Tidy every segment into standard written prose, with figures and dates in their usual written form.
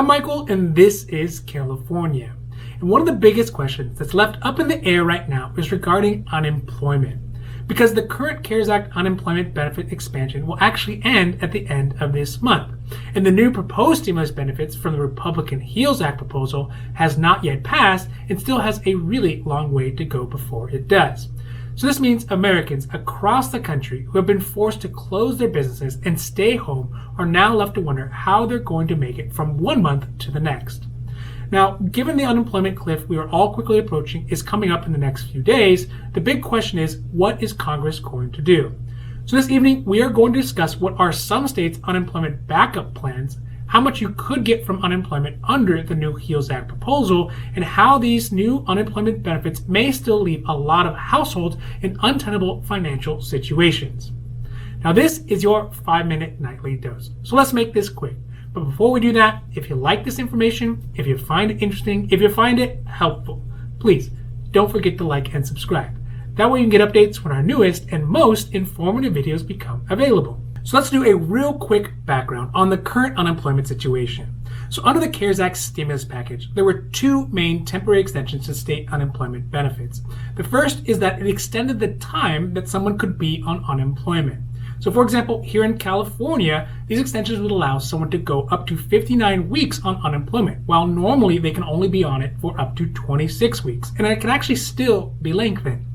I'm Michael, and this is California. And one of the biggest questions that's left up in the air right now is regarding unemployment, because the current CARES Act unemployment benefit expansion will actually end at the end of this month. And the new proposed stimulus benefits from the Republican HEALS Act proposal has not yet passed and still has a really long way to go before it does. So this means Americans across the country who have been forced to close their businesses and stay home are now left to wonder how they're going to make it from one month to the next. Now, given the unemployment cliff we are all quickly approaching is coming up in the next few days, the big question is, what is Congress going to do? So this evening, we are going to discuss what are some states' unemployment backup plans, how much you could get from unemployment under the new HEALS Act proposal, and how these new unemployment benefits may still leave a lot of households in untenable financial situations. Now, this is your 5-minute nightly dose. So let's make this quick. But before we do that, if you like this information, if you find it interesting, if you find it helpful, please don't forget to like and subscribe. That way you can get updates when our newest and most informative videos become available. So let's do a real quick background on the current unemployment situation. So under the CARES Act stimulus package, there were two main temporary extensions to state unemployment benefits. The first is that it extended the time that someone could be on unemployment. So for example, here in California, these extensions would allow someone to go up to 59 weeks on unemployment, while normally they can only be on it for up to 26 weeks, and it can actually still be lengthened.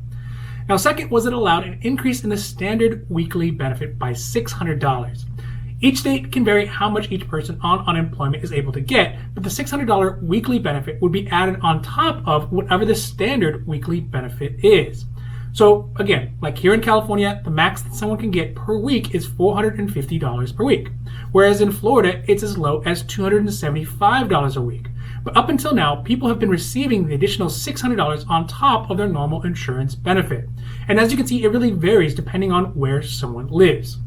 Now, second was it allowed an increase in the standard weekly benefit by $600. Each state can vary how much each person on unemployment is able to get, but the $600 weekly benefit would be added on top of whatever the standard weekly benefit is. So again, like here in California, the max that someone can get per week is $450 per week, whereas in Florida, it's as low as $275 a week. But up until now, people have been receiving the additional $600 on top of their normal insurance benefit. And as you can see, it really varies depending on where someone lives.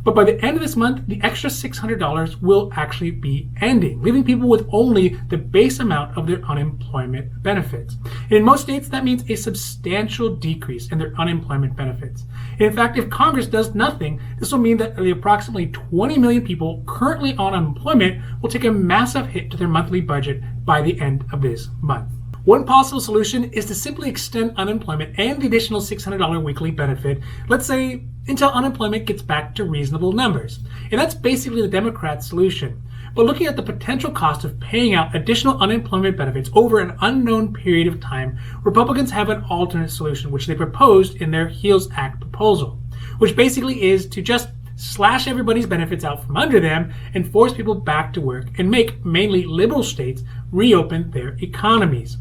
But by the end of this month, the extra $600 will actually be ending, leaving people with only the base amount of their unemployment benefits. And in most states, that means a substantial decrease in their unemployment benefits. And in fact, if Congress does nothing, this will mean that the approximately 20 million people currently on unemployment will take a massive hit to their monthly budget by the end of this month. One possible solution is to simply extend unemployment and the additional $600 weekly benefit, let's say, until unemployment gets back to reasonable numbers. And that's basically the Democrats' solution. But looking at the potential cost of paying out additional unemployment benefits over an unknown period of time, Republicans have an alternate solution, which they proposed in their HEALS Act proposal, which basically is to just slash everybody's benefits out from under them and force people back to work and make mainly liberal states reopen their economies.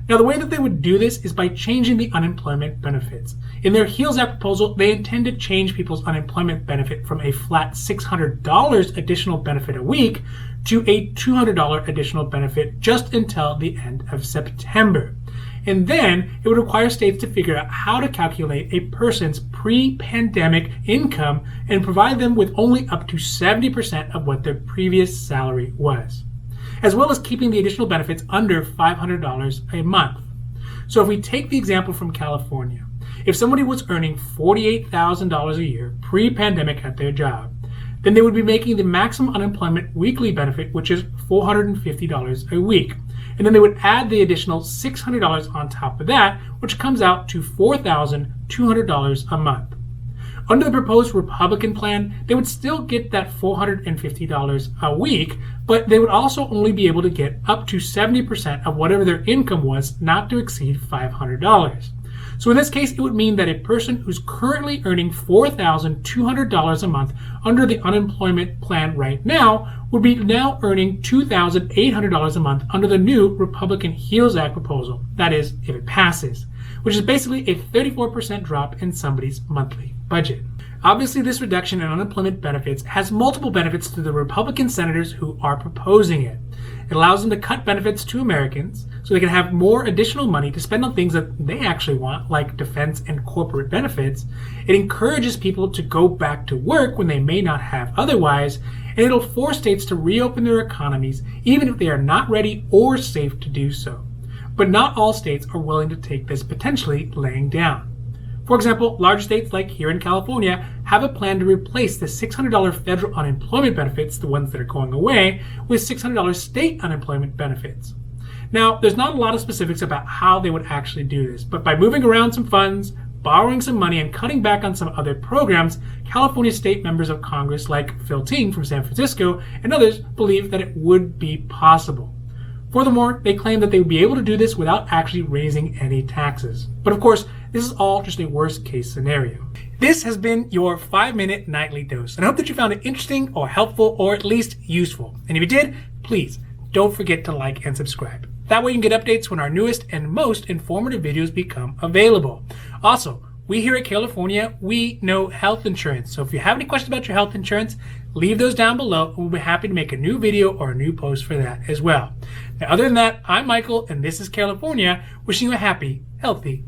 Now, the way that they would do this is by changing the unemployment benefits. In their HEALS Act proposal, they intend to change people's unemployment benefit from a flat $600 additional benefit a week to a $200 additional benefit just until the end of September. And then it would require states to figure out how to calculate a person's pre-pandemic income and provide them with only up to 70% of what their previous salary was, as well as keeping the additional benefits under $500 a month. So if we take the example from California, if somebody was earning $48,000 a year pre-pandemic at their job, then they would be making the maximum unemployment weekly benefit, which is $450 a week. And then they would add the additional $600 on top of that, which comes out to $4,200 a month. Under the proposed Republican plan, they would still get that $450 a week, but they would also only be able to get up to 70% of whatever their income was, not to exceed $500. So in this case, it would mean that a person who's currently earning $4,200 a month under the unemployment plan right now would be now earning $2,800 a month under the new Republican HEALS Act proposal. That is, if it passes, which is basically a 34% drop in somebody's monthly budget. Obviously, this reduction in unemployment benefits has multiple benefits to the Republican senators who are proposing it. It allows them to cut benefits to Americans so they can have more additional money to spend on things that they actually want, like defense and corporate benefits. It encourages people to go back to work when they may not have otherwise, and it'll force states to reopen their economies even if they are not ready or safe to do so. But not all states are willing to take this potentially laying down. For example, large states like here in California have a plan to replace the $600 federal unemployment benefits, the ones that are going away, with $600 state unemployment benefits. Now, there's not a lot of specifics about how they would actually do this, but by moving around some funds, borrowing some money, and cutting back on some other programs, California state members of Congress like Phil Ting from San Francisco and others believe that it would be possible. Furthermore, they claim that they would be able to do this without actually raising any taxes. But of course, this is all just a worst case scenario. This has been your 5-minute nightly dose, and I hope that you found it interesting or helpful or at least useful. And if you did, please don't forget to like and subscribe. That way you can get updates when our newest and most informative videos become available. Also, we here at California, we know health insurance. So if you have any questions about your health insurance, leave those down below and we'll be happy to make a new video or a new post for that as well. Now, other than that, I'm Michael and this is California, wishing you a happy, healthy